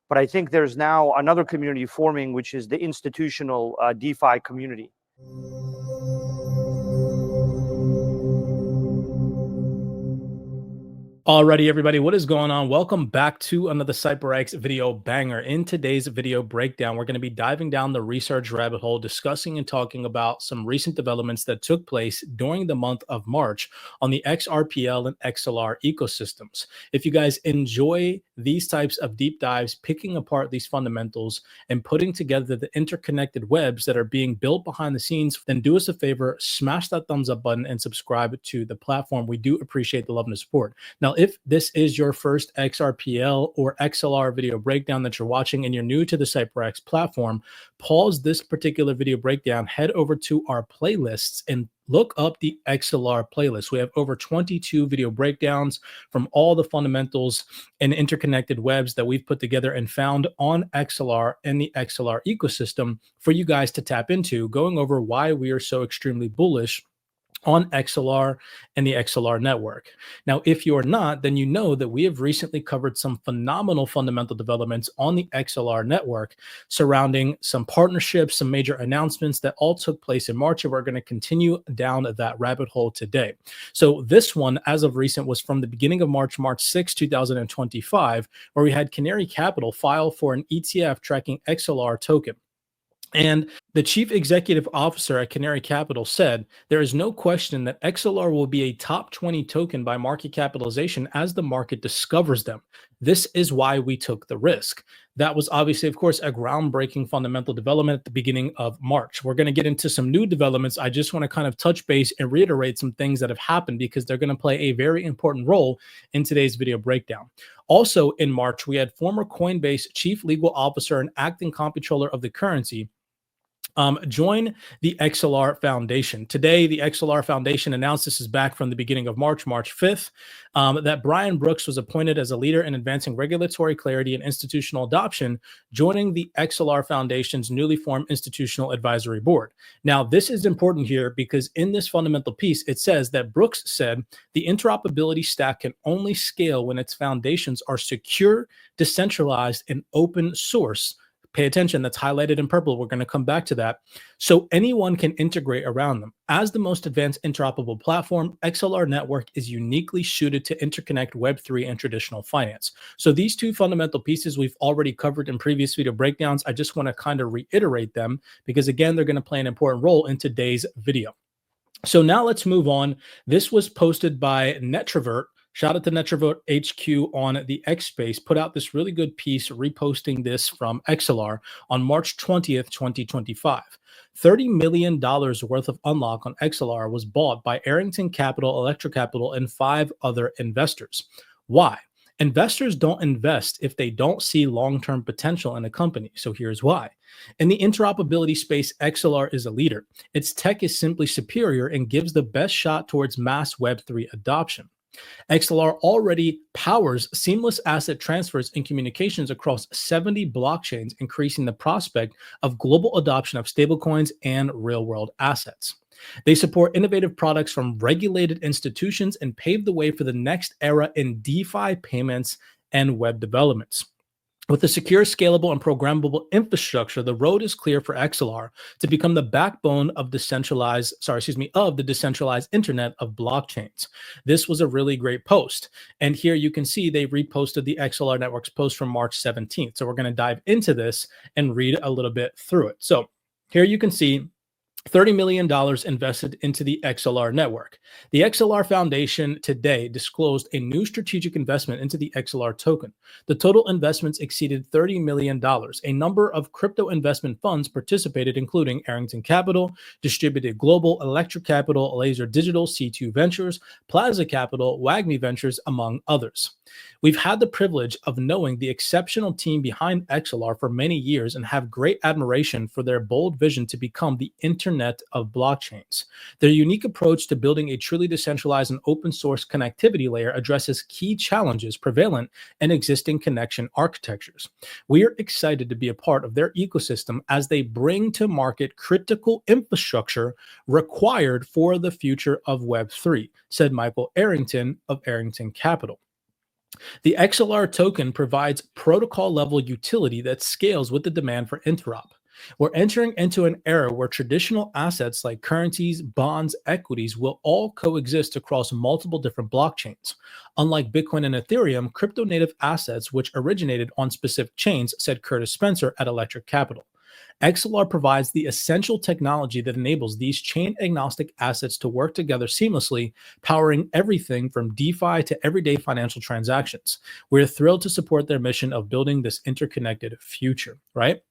But I think there's now another community forming, which is the institutional DeFi community. Alrighty, everybody, what is going on? Welcome back to another CYPRX video banger. In today's video breakdown, we're going to be diving down the research rabbit hole, discussing and talking about some recent developments that took place during the month of March on the XRPL and XLR ecosystems. If you guys enjoy these types of deep dives, picking apart these fundamentals and putting together the interconnected webs that are being built behind the scenes, then do us a favor, smash that thumbs up button and subscribe to the platform. We do appreciate the love and the support. Now, if this is your first XRPL or XLR video breakdown that you're watching and you're new to the CYPRX platform, pause this particular video breakdown, head over to our playlists and look up the XLR playlist. We have over 22 video breakdowns from all the fundamentals and interconnected webs that we've put together and found on XLR and the XLR ecosystem for you guys to tap into, going over why we are so extremely bullish on XLR and the XLR network. Now, if you're not, then you know that we have recently covered some phenomenal fundamental developments on the XLR network surrounding some partnerships, some major announcements that all took place in March, and we're going to continue down that rabbit hole today. So this one, as of recent, was from the beginning of March, March 6, 2025, where we had Canary Capital file for an ETF tracking XLR token. And the chief executive officer at Canary Capital said, there is no question that XLR will be a top 20 token by market capitalization as the market discovers them. This is why we took the risk. That was obviously, of course, a groundbreaking fundamental development at the beginning of March. We're going to get into some new developments. I just want to kind of touch base and reiterate some things that have happened because they're going to play a very important role in today's video breakdown. Also in March, we had former Coinbase chief legal officer and acting comptroller of the currency join the XLR Foundation. Today, the XLR Foundation announced, this is back from the beginning of March, March 5th, that Brian Brooks was appointed as a leader in advancing regulatory clarity and institutional adoption, joining the XLR Foundation's newly formed Institutional Advisory Board. Now, this is important here because in this fundamental piece, it says that Brooks said the interoperability stack can only scale when its foundations are secure, decentralized, and open source. Pay attention, that's highlighted in purple. We're going to come back to that. So anyone can integrate around them. As the most advanced interoperable platform, XLR Network is uniquely suited to interconnect Web3 and traditional finance. So these two fundamental pieces we've already covered in previous video breakdowns. I just want to kind of reiterate them because, again, they're going to play an important role in today's video. So now let's move on. This was posted by Netrovert. Shout out to Netrovert HQ on the X Space, put out this really good piece reposting this from XLR on March 20th, 2025. $30 million worth of unlock on XLR was bought by Arrington Capital, Electra Capital, and 5 other investors. Why? Investors don't invest if they don't see long-term potential in a company. So here's why. In the interoperability space, XLR is a leader. Its tech is simply superior and gives the best shot towards mass Web3 adoption. XLR already powers seamless asset transfers and communications across 70 blockchains, increasing the prospect of global adoption of stablecoins and real-world assets. They support innovative products from regulated institutions and pave the way for the next era in DeFi payments and web developments. With a secure, scalable, and programmable infrastructure, the road is clear for XLR to become the backbone of the decentralized internet of blockchains. This was a really great post. And here you can see they reposted the XLR Network's post from March 17th. So we're going to dive into this and read a little bit through it. So here you can see $30 million invested into the XLR network. The XLR Foundation today disclosed a new strategic investment into the XLR token. The total investments exceeded $30 million. A number of crypto investment funds participated, including Arrington Capital, Distributed Global, Electra Capital, Laser Digital, C2 Ventures, Plaza Capital, WAGMI Ventures, among others. We've had the privilege of knowing the exceptional team behind XLR for many years and have great admiration for their bold vision to become the internet of blockchains. Their unique approach to building a truly decentralized and open source connectivity layer addresses key challenges prevalent in existing connection architectures. We are excited to be a part of their ecosystem as they bring to market critical infrastructure required for the future of Web3, said Michael Arrington of Arrington Capital. The XLR token provides protocol level utility that scales with the demand for interop. We're entering into an era where traditional assets like currencies, bonds, equities will all coexist across multiple different blockchains. Unlike Bitcoin and Ethereum, crypto native assets which originated on specific chains, said Curtis Spencer at Electric Capital. XLR provides the essential technology that enables these chain agnostic assets to work together seamlessly, powering everything from DeFi to everyday financial transactions. We're thrilled to support their mission of building this interconnected future, right?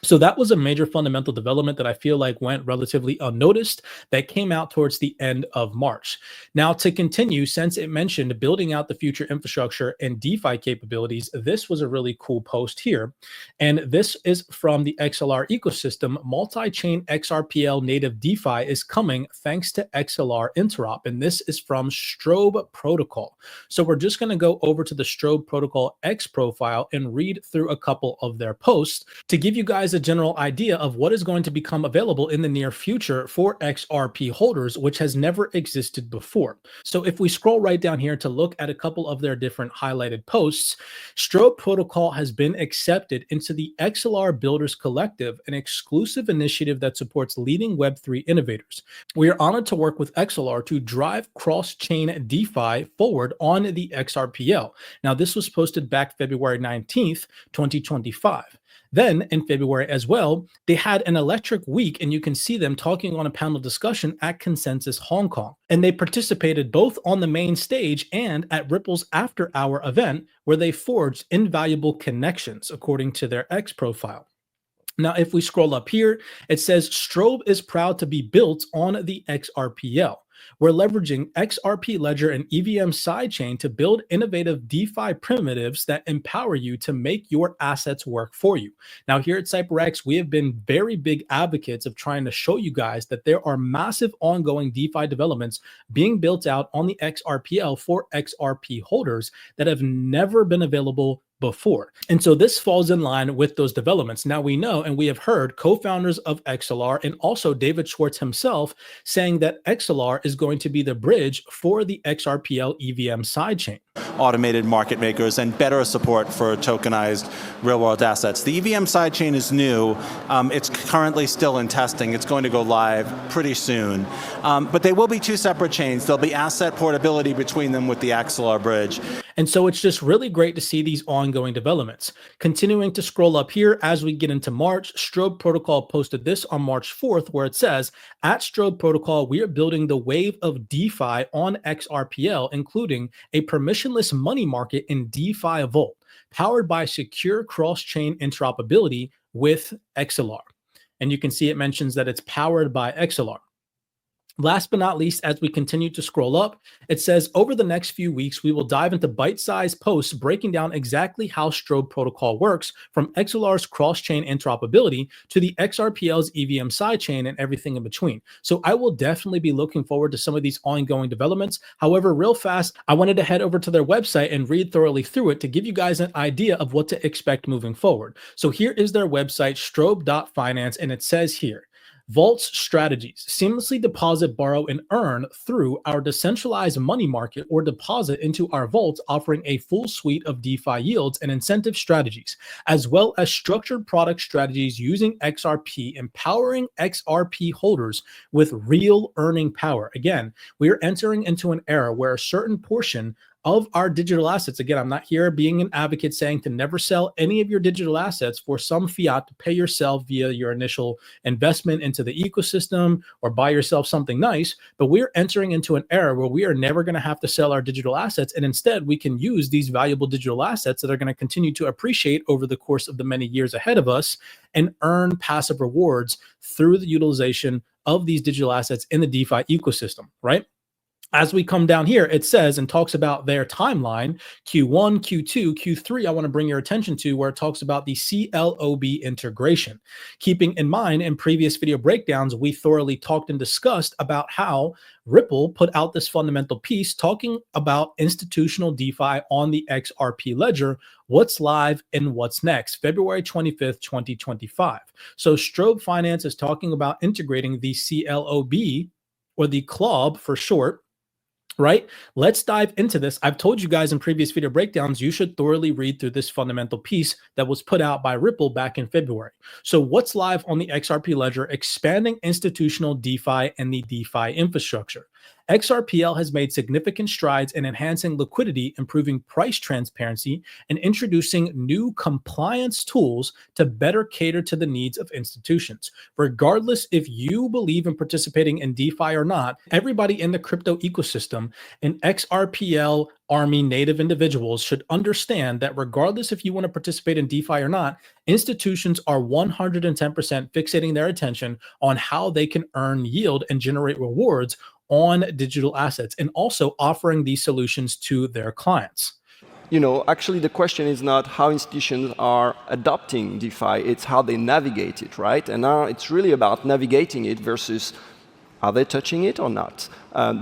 So that was a major fundamental development that I feel like went relatively unnoticed that came out towards the end of March. Now, to continue, since it mentioned building out the future infrastructure and DeFi capabilities, this was a really cool post here. And this is from the XLR ecosystem. Multi-chain XRPL native DeFi is coming thanks to XLR Interop. And this is from Strobe Protocol. So we're just going to go over to the Strobe Protocol X profile and read through a couple of their posts to give you guys a general idea of what is going to become available in the near future for XRP holders, which has never existed before. So if we scroll right down here to look at a couple of their different highlighted posts, Strobe Protocol has been accepted into the XLR Builders Collective, an exclusive initiative that supports leading Web3 innovators. We are honored to work with XLR to drive cross-chain DeFi forward on the XRPL. Now, this was posted back February 19th, 2025. Then in February as well, they had an electric week, and you can see them talking on a panel discussion at Consensus Hong Kong. And they participated both on the main stage and at Ripple's after hour event, where they forged invaluable connections, according to their X profile. Now, if we scroll up here, it says Strobe is proud to be built on the XRPL. We're leveraging XRP Ledger and EVM sidechain to build innovative DeFi primitives that empower you to make your assets work for you. Now, here at CYPRX, we have been very big advocates of trying to show you guys that there are massive ongoing DeFi developments being built out on the XRPL for XRP holders that have never been available before. And so this falls in line with those developments. Now we know, and we have heard co-founders of XLR and also David Schwartz himself saying that XLR is going to be the bridge for the XRPL EVM sidechain. Automated market makers and better support for tokenized real-world assets. The EVM sidechain is new. It's currently still in testing. It's going to go live pretty soon. But they will be two separate chains. There'll be asset portability between them with the XLR bridge. And so it's just really great to see these ongoing developments. Continuing to scroll up here as we get into March, Strobe Protocol posted this on March 4th, where it says, at Strobe Protocol, we are building the wave of DeFi on XRPL, including a permissionless money market in DeFi Vault, powered by secure cross-chain interoperability with XLR. And you can see it mentions that it's powered by XLR. Last but not least, as we continue to scroll up, it says, over the next few weeks, we will dive into bite-sized posts breaking down exactly how Strobe Protocol works, from XLR's cross-chain interoperability to the XRPL's EVM sidechain and everything in between. So I will definitely be looking forward to some of these ongoing developments. However, real fast, I wanted to head over to their website and read thoroughly through it to give you guys an idea of what to expect moving forward. So here is their website, strobe.finance, and it says here, Vault's strategies seamlessly deposit, borrow, and earn through our decentralized money market or deposit into our vaults, offering a full suite of DeFi yields and incentive strategies, as well as structured product strategies using XRP, empowering XRP holders with real earning power. Again, we are entering into an era where a certain portion of our digital assets, again, I'm not here being an advocate saying to never sell any of your digital assets for some fiat to pay yourself via your initial investment into the ecosystem or buy yourself something nice, but we're entering into an era where we are never going to have to sell our digital assets, and instead we can use these valuable digital assets that are going to continue to appreciate over the course of the many years ahead of us and earn passive rewards through the utilization of these digital assets in the DeFi ecosystem, right? As we come down here, it says and talks about their timeline, Q1, Q2, Q3, I want to bring your attention to where it talks about the CLOB integration. Keeping in mind, in previous video breakdowns, we thoroughly talked and discussed about how Ripple put out this fundamental piece talking about institutional DeFi on the XRP ledger, what's live and what's next, February 25th, 2025. So Strobe Finance is talking about integrating the CLOB, or the CLOB for short, right? Let's dive into this. I've told you guys in previous video breakdowns, you should thoroughly read through this fundamental piece that was put out by Ripple back in February. So what's live on the XRP ledger? Expanding institutional DeFi and the DeFi infrastructure. XRPL has made significant strides in enhancing liquidity, improving price transparency, and introducing new compliance tools to better cater to the needs of institutions. Regardless if you believe in participating in DeFi or not, everybody in the crypto ecosystem and XRPL Army native individuals should understand that regardless if you want to participate in DeFi or not, institutions are 110% fixating their attention on how they can earn yield and generate rewards on digital assets, and also offering these solutions to their clients. Actually the question is not how institutions are adopting DeFi, it's how they navigate it, right? And now it's really about navigating it versus are they touching it or not?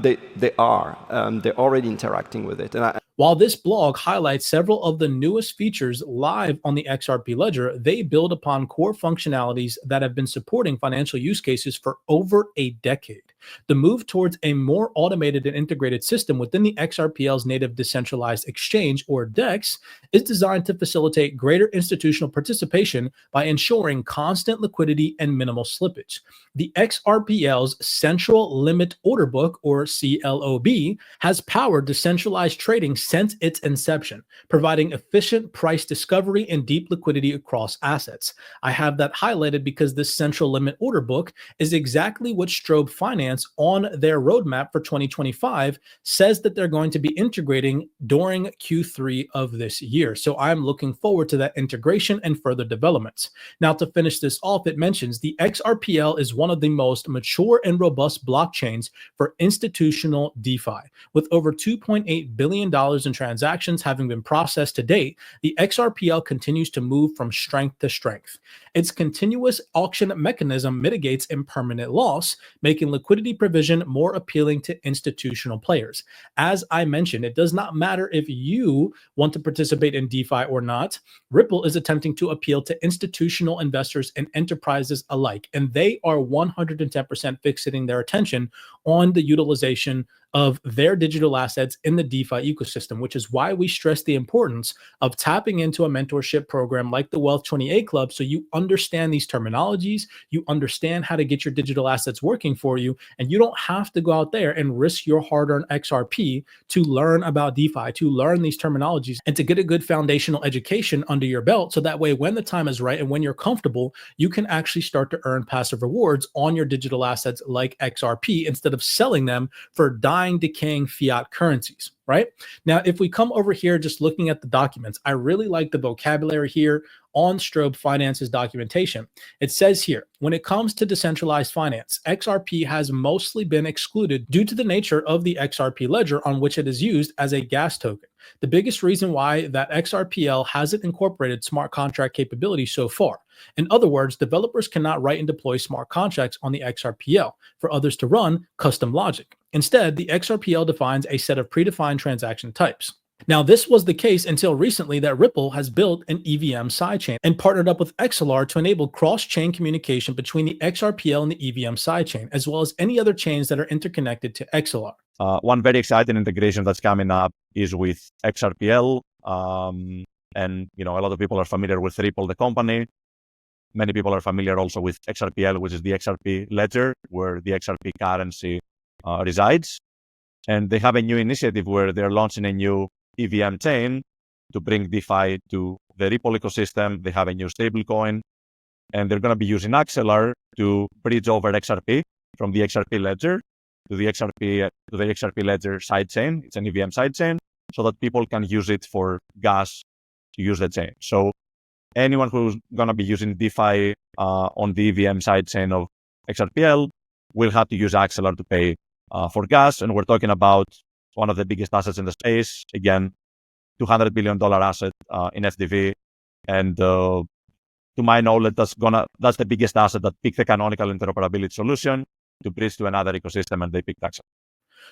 They are. They're already interacting with it. While this blog highlights several of the newest features live on the XRP ledger, they build upon core functionalities that have been supporting financial use cases for over a decade. The move towards a more automated and integrated system within the XRPL's native decentralized exchange, or DEX, is designed to facilitate greater institutional participation by ensuring constant liquidity and minimal slippage. The XRPL's Central Limit Order Book, or CLOB, has powered decentralized trading since its inception, providing efficient price discovery and deep liquidity across assets. I have that highlighted because this Central Limit Order Book is exactly what Strobe Finance on their roadmap for 2025 says that they're going to be integrating during Q3 of this year. So I'm looking forward to that integration and further developments. Now, to finish this off, it mentions the XRPL is one of the most mature and robust blockchains for institutional DeFi. With over $2.8 billion in transactions having been processed to date, the XRPL continues to move from strength to strength. Its continuous auction mechanism mitigates impermanent loss, making liquidity provision more appealing to institutional players. As I mentioned, it does not matter if you want to participate in DeFi or not. Ripple is attempting to appeal to institutional investors and enterprises alike, and they are 110% fixating their attention on the utilization of their digital assets in the DeFi ecosystem, which is why we stress the importance of tapping into a mentorship program like the Wealth 28 Club so you understand these terminologies, you understand how to get your digital assets working for you, and you don't have to go out there and risk your hard-earned XRP to learn about DeFi, to learn these terminologies, and to get a good foundational education under your belt, so that way when the time is right and when you're comfortable, you can actually start to earn passive rewards on your digital assets like XRP instead of selling them for decaying fiat currencies, right? Now, if we come over here just looking at the documents, I really like the vocabulary here on Strobe Finance's documentation. It says here, when it comes to decentralized finance, XRP has mostly been excluded due to the nature of the XRP ledger on which it is used as a gas token. The biggest reason why that XRPL hasn't incorporated smart contract capability so far. In other words, developers cannot write and deploy smart contracts on the XRPL for others to run custom logic. Instead, the XRPL defines a set of predefined transaction types. Now, this was the case until recently that Ripple has built an EVM sidechain and partnered up with XLR to enable cross-chain communication between the XRPL and the EVM sidechain, as well as any other chains that are interconnected to XLR. One very exciting integration that's coming up is with XRPL. And, a lot of people are familiar with Ripple, the company. Many people are familiar also with XRPL, which is the XRP ledger, where the XRP currency resides. And they have a new initiative where they're launching a new EVM chain to bring DeFi to the Ripple ecosystem. They have a new stablecoin, and they're going to be using XLR to bridge over XRP from the XRP ledger to the XRP ledger sidechain. It's an EVM sidechain, so that people can use it for gas to use the chain. So anyone who's going to be using DeFi on the EVM sidechain of XRPL will have to use XLR to pay for gas. And we're talking about one of the biggest assets in the space. Again, $200 billion asset in SDV. And to my knowledge, that's the biggest asset that picked the canonical interoperability solution to bridge to another ecosystem, and they picked XLR.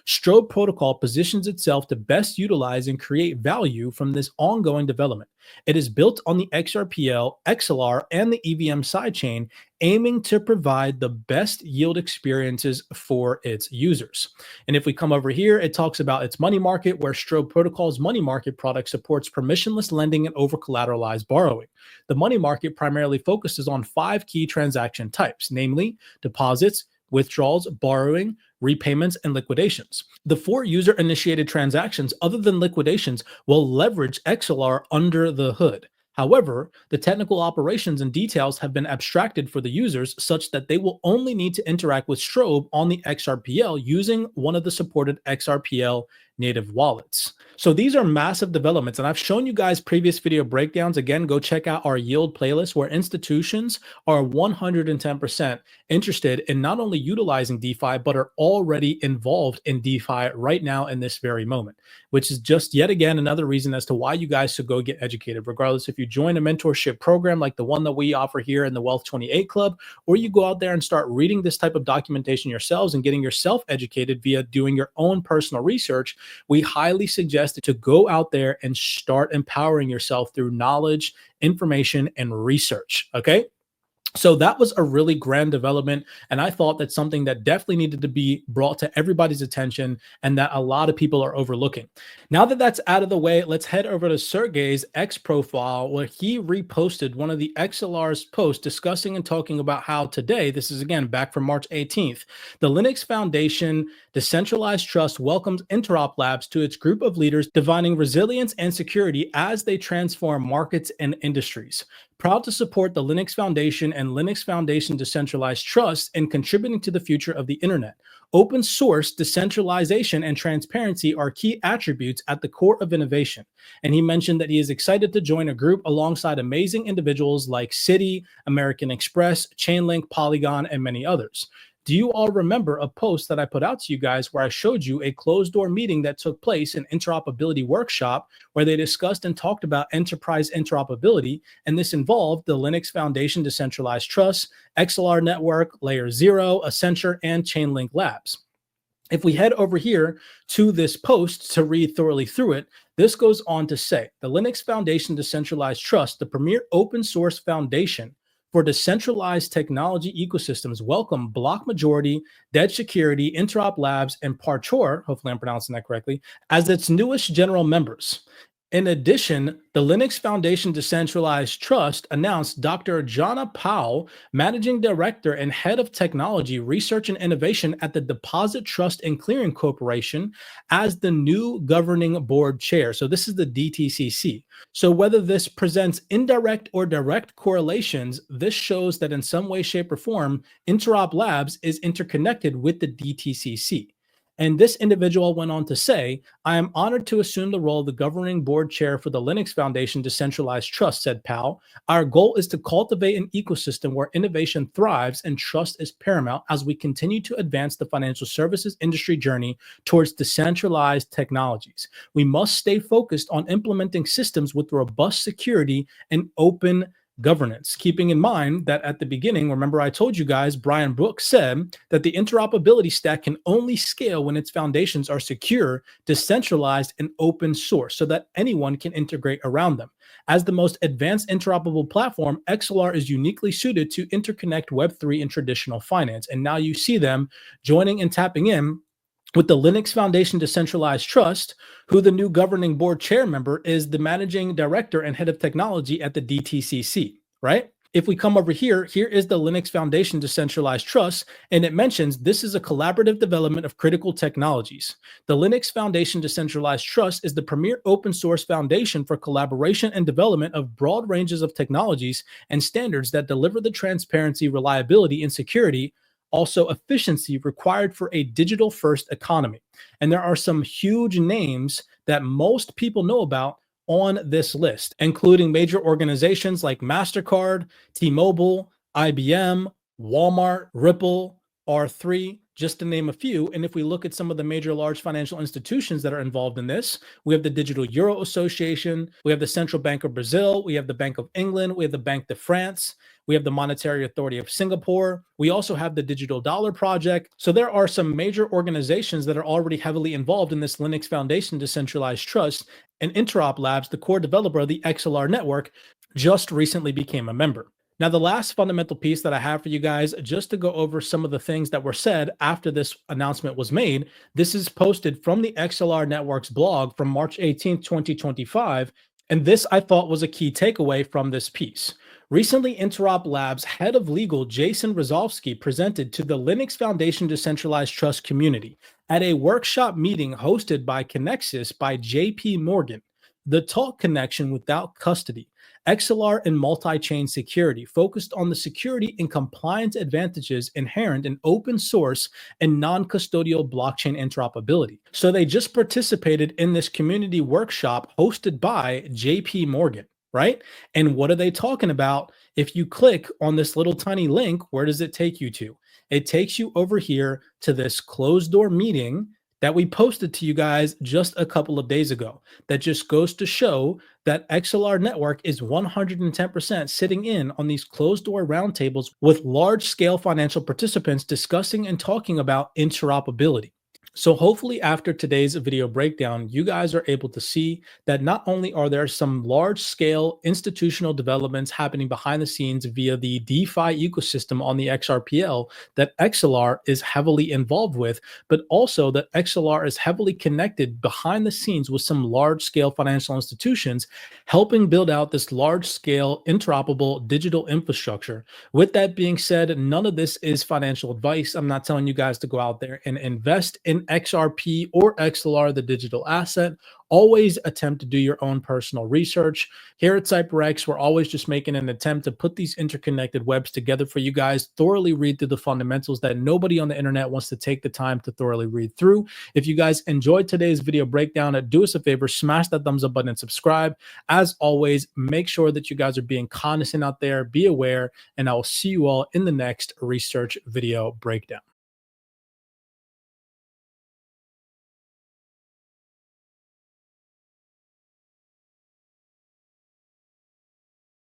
Strobe protocol positions itself to best utilize and create value from this ongoing development. It is built on the XRPL, XLR, and the EVM sidechain, aiming to provide the best yield experiences for its users. And if we come over here, it talks about its money market, where Strobe Protocol's money market product supports permissionless lending and over-collateralized borrowing. The money market primarily focuses on 5 key transaction types, namely deposits, withdrawals, borrowing, repayments, and liquidations. The 4 user-initiated transactions, other than liquidations, will leverage XLR under the hood. However, the technical operations and details have been abstracted for the users such that they will only need to interact with Strobe on the XRPL using one of the supported XRPL native wallets. So these are massive developments, and I've shown you guys previous video breakdowns. Again, go check out our yield playlist, where institutions are 110% interested in not only utilizing DeFi, but are already involved in DeFi right now in this very moment, which is just yet again another reason as to why you guys should go get educated, regardless if you join a mentorship program like the one that we offer here in the Wealth 28 Club, or you go out there and start reading this type of documentation yourselves and getting yourself educated via doing your own personal research. We highly suggest to go out there and start empowering yourself through knowledge, information, and research. Okay. So that was a really grand development, and I thought that's something that definitely needed to be brought to everybody's attention and that a lot of people are overlooking. Now that that's out of the way, let's head over to Sergey's X profile, where he reposted one of the XLR's posts discussing and talking about how today, this is again back from March 18th, the Linux Foundation Decentralized Trust welcomes Interop Labs to its group of leaders defining resilience and security as they transform markets and industries. Proud to support the Linux Foundation and Linux Foundation Decentralized Trust in contributing to the future of the internet. Open source, decentralization, and transparency are key attributes at the core of innovation. And he mentioned that he is excited to join a group alongside amazing individuals like Citi, American Express, Chainlink, Polygon, and many others. Do you all remember a post that I put out to you guys where I showed you a closed door meeting that took place, an interoperability workshop, where they discussed and talked about enterprise interoperability? And this involved the Linux Foundation Decentralized Trust, XLR Network, Layer 0, Accenture, and Chainlink Labs. If we head over here to this post to read thoroughly through it, this goes on to say, the Linux Foundation Decentralized Trust, the premier open source foundation for decentralized technology ecosystems, welcome Block Majority, Dead Security, Interop Labs, and Parchor, hopefully I'm pronouncing that correctly, as its newest general members. In addition, the Linux Foundation Decentralized Trust announced Dr. Jana Powell, Managing Director and Head of Technology, Research and Innovation at the Deposit Trust and Clearing Corporation, as the new governing board chair. So this is the DTCC. So whether this presents indirect or direct correlations, this shows that in some way, shape, or form, Interop Labs is interconnected with the DTCC. And this individual went on to say, I am honored to assume the role of the governing board chair for the Linux Foundation Decentralized Trust, said Powell. Our goal is to cultivate an ecosystem where innovation thrives and trust is paramount as we continue to advance the financial services industry journey towards decentralized technologies. We must stay focused on implementing systems with robust security and open governance, keeping in mind that at the beginning, remember I told you guys, Brian Brooks said that the interoperability stack can only scale when its foundations are secure, decentralized, and open source so that anyone can integrate around them. As the most advanced interoperable platform, XLR is uniquely suited to interconnect Web3 and traditional finance. And now you see them joining and tapping in with the Linux Foundation Decentralized Trust, who the new governing board chair member is the managing director and head of technology at the DTCC, right? If we come over here, here is the Linux Foundation Decentralized Trust, and it mentions this is a collaborative development of critical technologies. The Linux Foundation Decentralized Trust is the premier open source foundation for collaboration and development of broad ranges of technologies and standards that deliver the transparency, reliability, and security, also efficiency required for a digital-first economy. And there are some huge names that most people know about on this list, including major organizations like MasterCard, T-Mobile, IBM, Walmart, Ripple, R3, just to name a few. And if we look at some of the major large financial institutions that are involved in this, we have the Digital Euro Association, we have the Central Bank of Brazil, we have the Bank of England, we have the Banque de France, we have the Monetary Authority of Singapore. We also have the Digital Dollar Project. So there are some major organizations that are already heavily involved in this Linux Foundation Decentralized Trust, and Interop Labs, the core developer of the XLR network, just recently became a member. Now, the last fundamental piece that I have for you guys, just to go over some of the things that were said after this announcement was made, this is posted from the XLR Network's blog from March 18th, 2025. And this I thought was a key takeaway from this piece. Recently, Interop Labs head of legal Jason Rozovsky presented to the Linux Foundation Decentralized Trust community at a workshop meeting hosted by Connexus by JP Morgan, the talk connection without custody, XLR and multi-chain security, focused on the security and compliance advantages inherent in open source and non-custodial blockchain interoperability. So they just participated in this community workshop hosted by JP Morgan, right? And what are they talking about? If you click on this little tiny link, where does it take you to? It takes you over here to this closed door meeting that we posted to you guys just a couple of days ago. That just goes to show that XLR Network is 110% sitting in on these closed door roundtables with large scale financial participants discussing and talking about interoperability. So hopefully after today's video breakdown, you guys are able to see that not only are there some large scale institutional developments happening behind the scenes via the DeFi ecosystem on the XRPL that XLR is heavily involved with, but also that XLR is heavily connected behind the scenes with some large scale financial institutions, helping build out this large scale interoperable digital infrastructure. With that being said, none of this is financial advice. I'm not telling you guys to go out there and invest in XRP or XLR, the digital asset. Always attempt to do your own personal research. Here at CYPRX, we're always just making an attempt to put these interconnected webs together for you guys, thoroughly read through the fundamentals that nobody on the internet wants to take the time to thoroughly read through. If you guys enjoyed today's video breakdown, do us a favor, smash that thumbs up button and subscribe. As always, make sure that you guys are being cognizant out there, be aware, and I will see you all in the next research video breakdown.